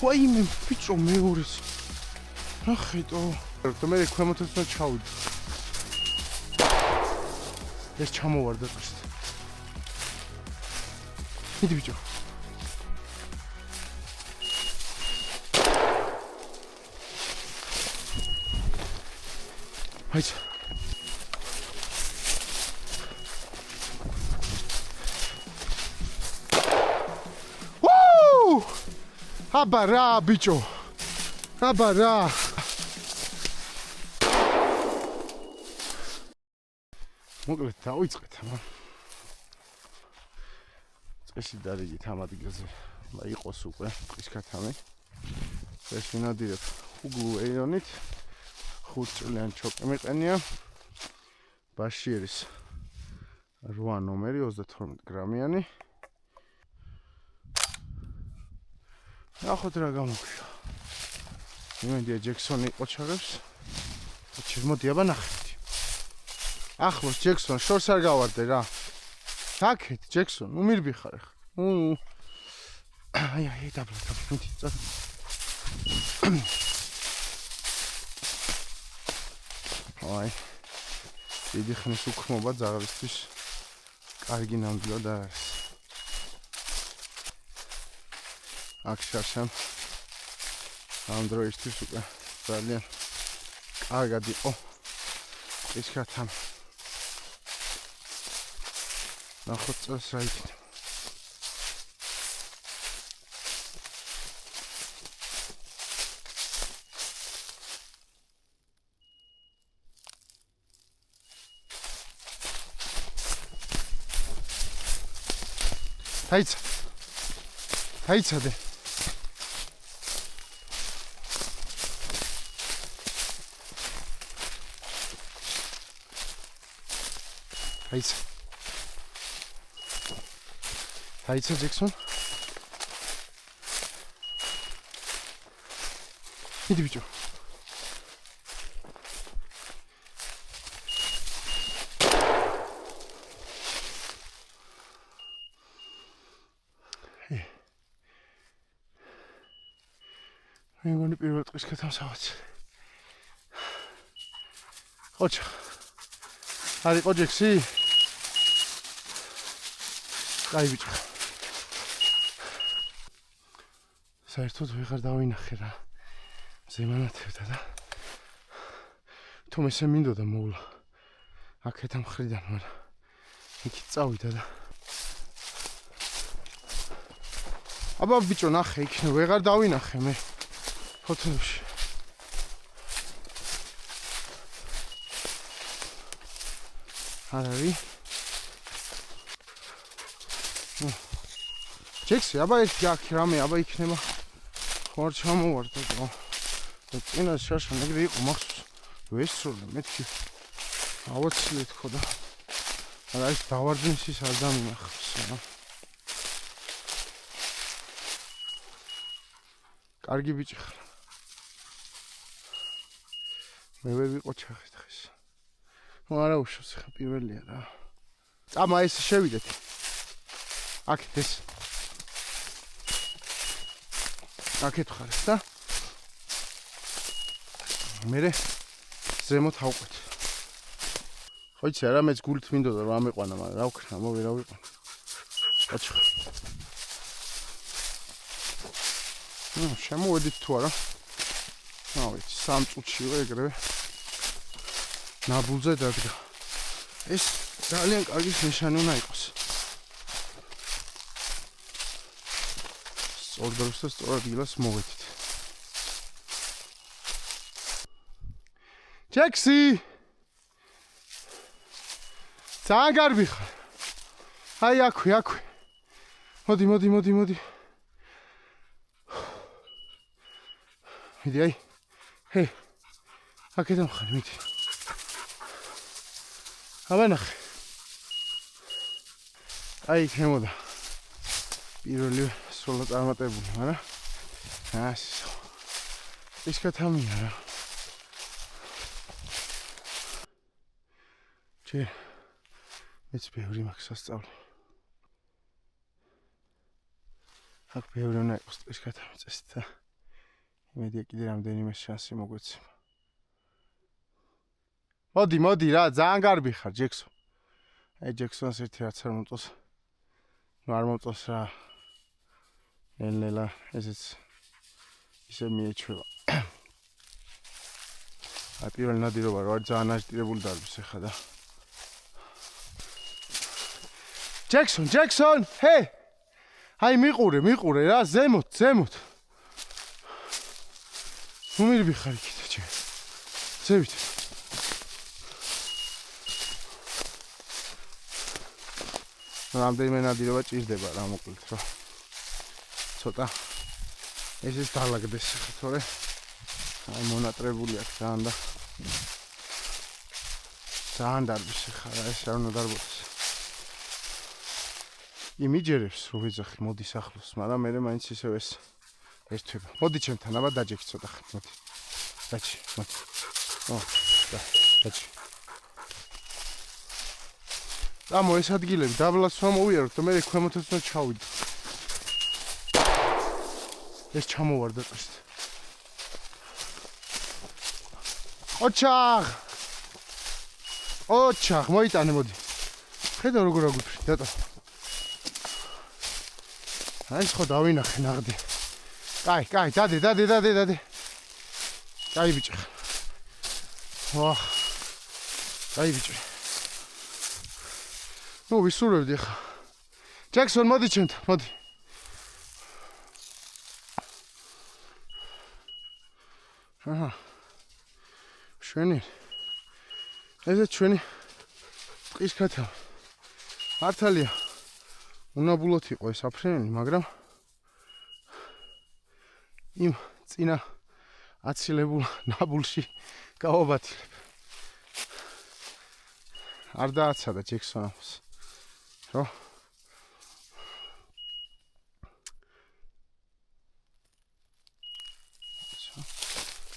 ვაიმე, ბიჭო, მეორეს. ნახეთო. მე ქვემოთაც უნდა ჩავიდე. ეს ჩამოვარდა წესით. მიდი ბიჭო. აიცა. აბა რა ბიჭო. აბა რა. მოკლედ დავიწყეთ ამა. წესი დარიგით ამ ადგილზე. და იყოს უკვე ტყისქათამი. ეს ვინადირებ უგლუ ეონით. 5 წლიან ჩოკი მეყენია. ბაშიერის 8 ნომერი 32 გრამიანი. ნახოთ რა გამოგვია. იმედია ჯექსონი ყოჩაღებს. მოდი აბა ნახეთ. ახლოს ჯექსონ შორს არ გავარდე რა. საკეთ ჯექსონ, უმირბი ხარ ახლა. აი დაბლა მიდი წა. აი. დიდი ხნის უქმობა ძაღლისთვის კარგი ნამდვილად არ არის. აქ შარშან ამ დროისთვის უკვე ძალიან კარგად იყო ეს ხათამ. ნახოთ წელს რა იქნება. დაიცადე. დაიცა ჯექსონ. მიდი ბიჭო. მე მგონი პირველ დღეს ქეთამსავაც. ხოჩა. არ იყო ჯექსი? აი ბიჭო. საერთოდ ვეღარ დავინახე რა. ზემანათებდა და თუ მესე მინდოდა მოვლა. აქეთ ამხრიდან, მაგრამ იქით წავიდა და აბა ბიჭო ნახე იქ ვეღარ დავინახე მე ფოთოლში. არ არის ჯექსი, აბა ერთი აქ რამე, აბა იქნება ხوار ჩამოვარდა და წინა შაშან ეგრე იყო მახსოვს ვესწროლე მეთქი ავოცილეთ ხო და არა ის დავარჯინსის არ დამინახავს რა. კარგი ბიჭი ხარ. მე ვერ ვიყოჩახე დღეს. ნუ არა უშავს ხა პირველია რა. წამა ეს შევიდეთ. აქეთ ეს აქეთ ხარ და მე ზემოთ ავყვეთ. ხო იცი არა მეც გულით მინდოდა რომ ამეყვანა, მაგრამ რა ვქნა, მოვე რა ვიყო. აჩხა. შემოვედით თუ არა. ავიც 3 წუთშივე ეგრევე ნაბულზე დადგა. ეს ძალიან კარგი ნიშანი უნდა იყოს. სწორ დროს და სწორ ადგილას მოვედით. ჯექსი! ძალიან გარბი ხარ. აი აქვე. მოდი. მიდი აი. ჰე. აქედან ხარ, მიდი. აბა ნახე. აი ხემოდა. პირველი სრულად წარმატებული, მაგრამ ასე. ის კეთამია რა. ჯერ მეც ბევრი მაქვს სასწავლი. აქ ბევრი უნდა იყოს ის კეთამი წესით და იმედია კიდე რამდენიმე შანსი მოგვეცემა. მოდი რა, ძალიან გარბი ხარ ჯექსონ. აი ჯექსონს ერთი რაც არ მომწონს. არ მომწონს რა. ნელა ესეც ისე მიეჩვევა. აი პირველი ნადირობა რა ძალიან აჟტირებული დარბის ახლა და. ჯექსონ, ჰე! აი მიყურე რა, ზემოთ. ნუ მირბი ხარ იქით ჯერ. ზევით. რამდენიმე ნადირობა ჭირდება რა მოკლედ რა. ცოტა ესეც დალაგდეს ხა თორე აი მონატრებული აქვს ძალიან დარბის ხა რა ეს არ უნდა დარბოდეს. იმიჯერებს რომ ვეძახი მოდის ახლოს, მაგრამ მე მაინც ისევ ეს ერთვება. მოდი ჩემთან, აბა დაჯექი ცოტა ხნით, მოდი. დაჭი. დაჭი. ამო ეს ადგილები დაბლას მომოვიაროთ და მე ქვემოთაც უნდა ჩავიდე. ეს ჩამოვარდა წეს. ოჩახ, მოიტანე მოდი. ხედავ როგორ აგიფრი, დატა. აი ხო დავინახე ნაღდი. კაი, დადე. კაი ბიჭი. ვაჰ. კაი ბიჭი. ნუ ვისურვებდი ხა. ჯექსონ მოდი ჩემთან, მოდი. აჰა. შვენი. ესე ჩვენი ტყის ქათა. მართალია. უნაბულოთ იყო ეს აფრენელი, მაგრამ იმ წინა აცილებულ ნაბულში გავაბათილებ. არ დააცადა ჯექსონს. რო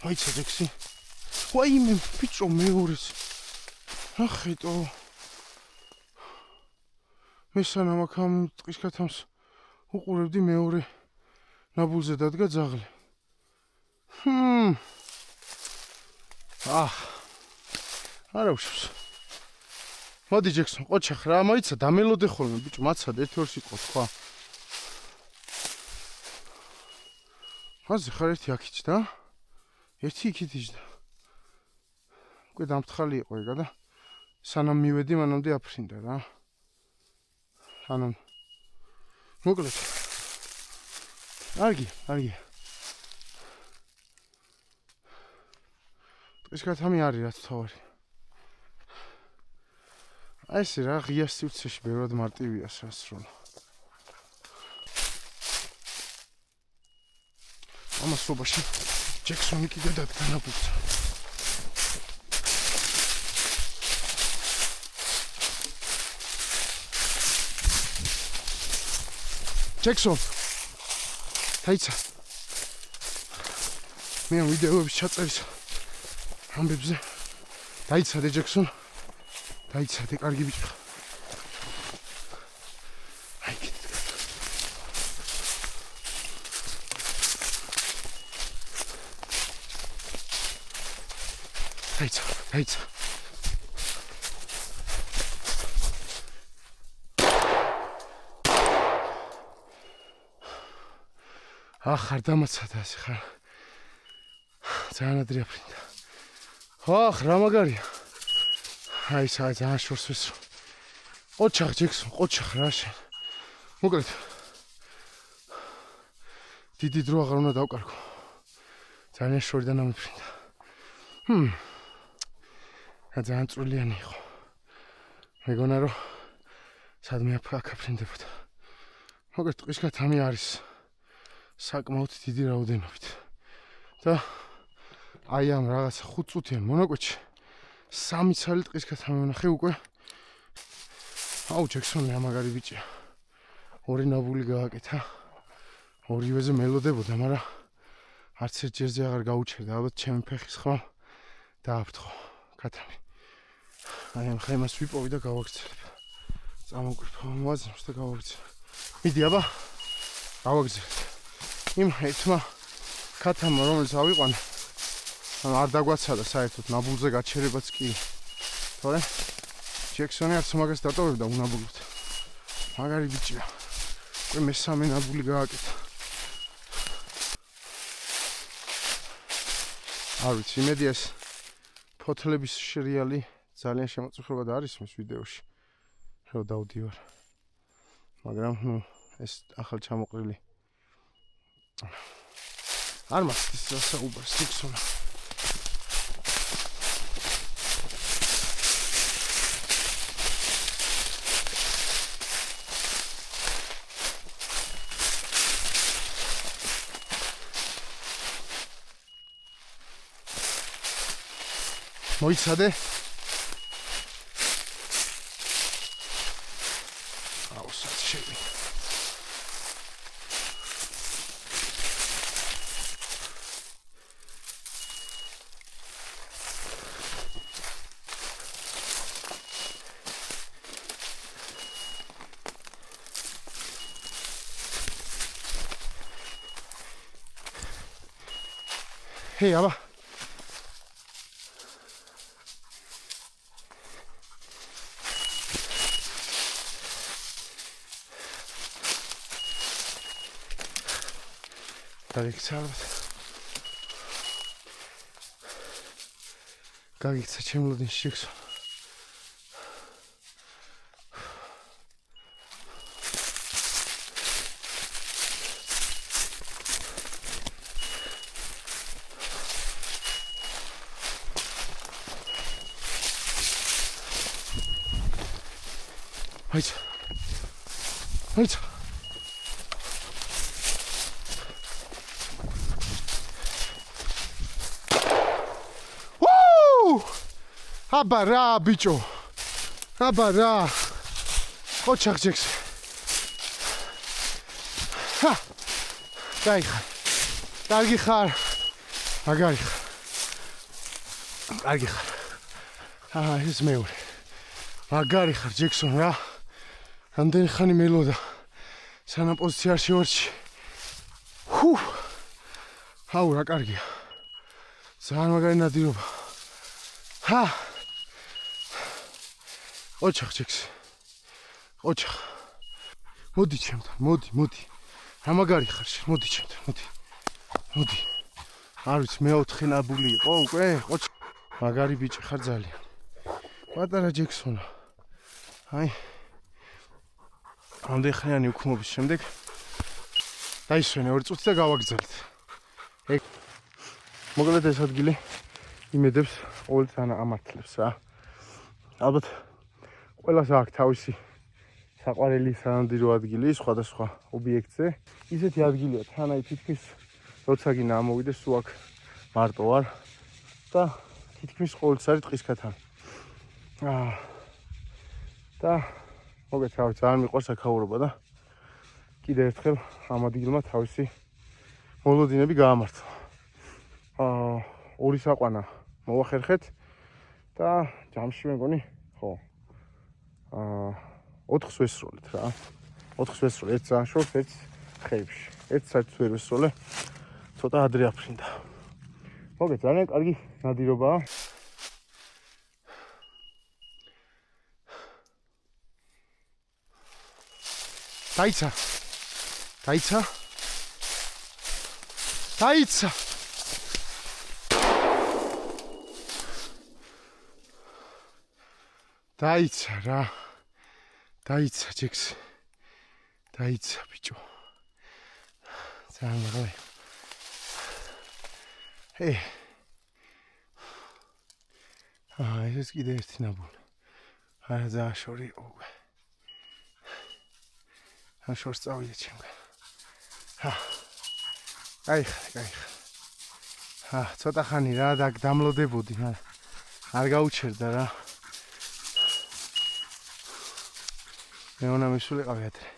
აიცა ჯექსი. ვაიმე ბიჭო მეორეს. ახედო. მესანა მაგამ ტყის ქათამს უყურებდი მეორე ნაბულზე დადგა ძაღლი. არა უშავს. მოდი ჯექსონ, ყოჩახ რა მოიცა დამელოდე ხოლმე ბიჭო, მაცად ერთ-ორს იყო თქვა. ხაზე ხარ ერთი აქ იჭდა? ერთი იქით იჭდა. უკვე დამთხალი იყო ეგა და სანამ მივედი მანამდე აფრინდა რა. სანამ მოკლედ. არგი. ტყის ქათამი არის რაც თავარი. აი ეს რა ღია სივრცეში ბევრად მარტივია სასროლო. ამას სობაში ჯექსონი კიდე დადგა ნაბულზე. ჯექსონ დაიცა. მე ვიდეოების ჩაწერის ამბებზე დაიცადე ჯექსონ. დაიცადე კარგი ბიჭო. აი კიდე. დაიცა. ახარ დამაცადა ასე ხარ. ძალიან ადრე აფრინდა. რა მაგარია. აი საერთოდ ძალიან შორს ვისრო. ყოჩახ ჯექსონ, ყოჩახ რა შენ. მოკლედ. დიდი დრო აღარ უნდა დავკარგო. ძალიან შორიდან ამიფრინდა. ძალიან წვრილიანი იყო. მეგონა რომ სადმე აქ აფრინდებოდა. მოკლედ ტყის ქათამი არის საკმაოდ დიდი რაოდენობით. და აი ამ რაღაცა 5 წუთიან მონაკვეთში 3 ცალი ტყის ქათამი ვნახე უკვე. აუ ჯექსონი ამაგარი ბიჭია. ორი ნაბული გააკეთა. ორივეზე მელოდებოდა, მაგრამ არც ერთ ჯერზე აღარ გაუჩერდა. ალბათ ჩემი ფეხის ხმა დააფრთხო ქათამი. აი ამ ხემას ვიპოვი და გავაგრძელებ. წამოგვიფო მოაზრებს და გავაგრძელებ. მიდი აბა გავაგრძელებ. იმ ერთმა ქათამა რომელიც ავიყვანე არ დაგვაცადა საერთოდ ნაბულზე გაჩერებაც კი თორე ჯექსონი არც მაგას დატოვებდა უნაბულოდ მაგარი ბიჭია უკვე მესამე ნაბული გააკეთა არ ვიცი იმედია ეს ფოთლების შრიალი ძალიან შემოწუხებად არის მის ვიდეოში რომ დავდივარ მაგრამ ნუ ეს ახალ ჩამოყრილი არ მახსოვს საუბარს ჯექსონა მოიცადე აუსაც შევი ჰეი აბა დაგიქცალოთ გაგიქცა ჩემლოდინში ჯექსონ აიცა აბა რა ბიჭო აბა რა ოჩახ ჯექს ჰა დაიხარ კარგი ხარ მაგარი ხარ კარგი ხარ ეს მეორე მაგარი ხარ ჯექსონ რა რამდენი ხანი მელოდა სანამ პოზიცია არ შევარჩი ჰუ აუ რა კარგია ძალიან მაგარი ნადირობა ჰა ოჩახ ჯექს ოჩახ მოდი ჩემთან მოდი რა მაგარი ხარ შენ მოდი ჩემთან მოდი არ ვიცი მეოთხე ნაბული იყო უკვე ოჩახ მაგარი ბიჭი ხარ ძალიან პატარა ჯექსონა აი ამდენხანი უქმობის შემდეგ დაისვენე 2 წუთი და გავაგზავნეთ ეგ მოკლედ ეს ადგილი იმედებს ყოველთვის ამართლებს რა ალბათ ყველას აქვს თავისი საყვარელი სანადირო ადგილი სხვადასხვა ობიექტზე ისეთი ადგილია თანაი თითქმის როცა გინდა ამოვიდეს სულ აქ მარტო ვარ და თითქმის ყოველთვის არის ტყის ქათამი და მოგეთ რა ვიცი ძალიან მიყვარს აქაურობა და კიდე ერთხელ ამ ადგილმა თავისი მოლოდინები გაამართლა ორი საყვანა მოვახერხეთ და ჯამში მე მგონი ხო 4-ს ვესროლეთ რა 4-ს ვესროლე ერთ ზაშორს ერთ ხეებში ერთ საერთოდ ვერ ვესროლე ცოტა ადრე აფრინდა მოგეთ ძალიან კარგი ნადირობაა დაიცა რა დაიცა ჯექს დაიცა ბიჭო ძალიან მაღლა ეს კიდე ერთი ნაბული არა ძალიან შორი იყო უკვე შორს წავიდე ჩემგან გაიხარ ცოტა ხანი რა დამლოდებოდი მაგრამ არ გაუჩერდა რა მე უნდა მისულიყავი ადრე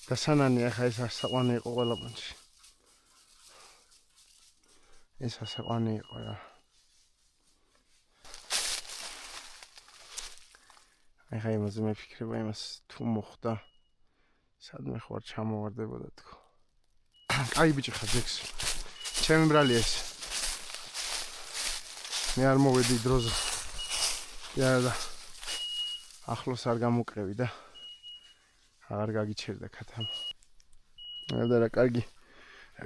და სანანი ახლა ეს ასაყვანი იყო ყველაფერში ეს ასაყვანი იყო რა ახლა იმაზე მეფიქრება იმას თუ მოხდა სადმე ხوار ჩამოვარდებოდა თქო. კაი ბიჭი ხარ ჯექსი. ჩემი ბრალი ეს. მე არ მოვედი დროზე. და ახლოს არ გამოკრევი და აღარ გაგიჩერდა ქათამ. და რა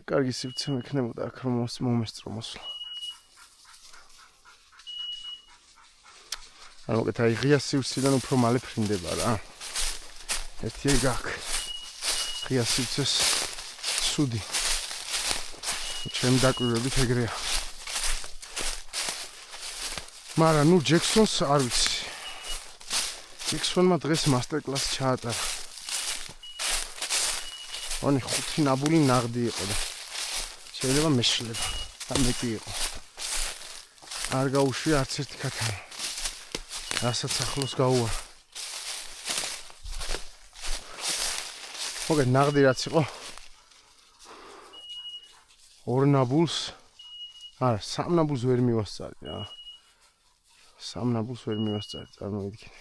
კარგი სივრცე მექნებოდა აქ რომ მომესწრო მოსვლა. ანუ კეთა ღია სივრციდან უფრო მალე ფრინდება რა. ერთი ეგ ღია სივრცეს ცუდი. ჩემ დაკვირვებით ეგრეა. მაგრამ ნუ ჯექსონს არ ვიცი. ჯექსონმა დღეს მასტერ-კლასი ჩაატარა. ონი 5 ნაბული ნაღდი იყო და შეიძლება მეშლება. და მეტი იყო. არ გაუშვია არც ერთი ქათამი. რასაც ახლოს გაუარა. მოგე ნაღდი რაც იყო 2 ნაბულს არა 3 ნაბულს ვერ მივასწარი რა. 3 ნაბულს ვერ მივასწარი, წარმოვიდგინე.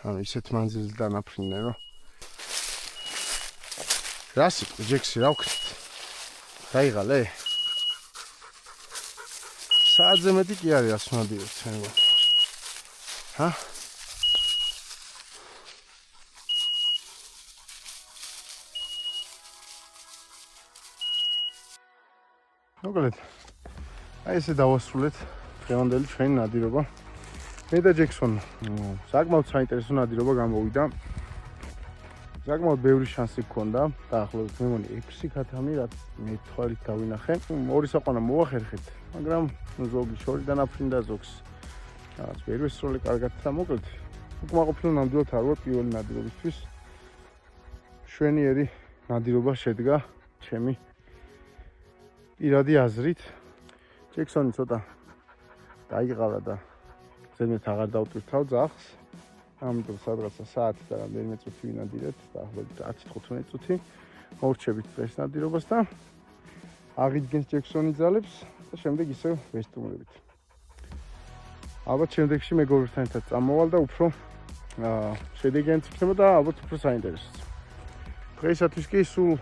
ანუ ისეთ მანძილზე დანაფრინე რომ რა სიტყვა ჯექსი რა ვქნით? დაიღალე? საათზე მეტი კი არის რას უნდა დიოთ ჩვენო. ჰა? მოკლედ აი ესე დავასრულეთ დღევანდელი ჩვენი ნადირობა. მე და ჯექსონი საკმაოდ საინტერესო ნადირობა გამოვიდა. საკმაოდ ბევრი შანსი გქონდა დაახლოებით მე მგონი 6 ქათამი რაც მე თვალით დავინახე. ორი საყვანა მოვახერხეთ, მაგრამ ზოგი შორი დანაფრინდა ზოგს. რაც ვერ ვესროლე კარგად და მოკლედ უკმაყოფილო ნამდვილად არ ვარ პირველი ნადირობისთვის. შვენიერი ნადირობა შედგა ჩემი პირადი აზრით. ჯექსონი ცოტა დაიღალა და ზედმეტ აღარ დავტვირთავ ძახს. ამიტომ სადღაცა საათი და რამდენიმე წუთი ვინადირეთ, დაახლოებით 10-15 წუთი. მოვრჩებით დღეს ნადირობას და აღიდგენს ჯექსონი ძალებს და შემდეგ ისევ ვესტუმრებით. ალბათ შემდეგში მეგობრებთან ერთად წამოვალ და უფრო შედეგიანიც იქნება და ალბათ უფრო საინტერესოც. დღეისათვის კი სულ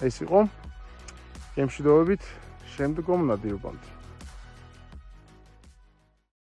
ეს იყო. გემშვიდობებით შემდგომ ნადირობამდე.